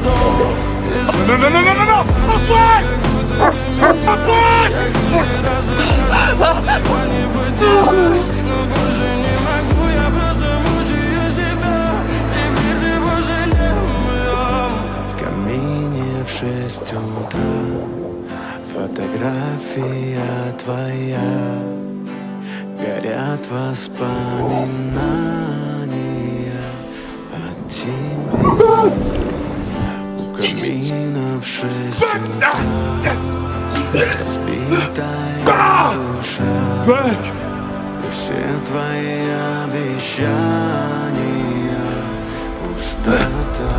No! Посылать! В камине в 6 утра фотография твоя, горят воспоминания о тебе. У камина в 6 утра разбитая душа, и все твои обещания пустота.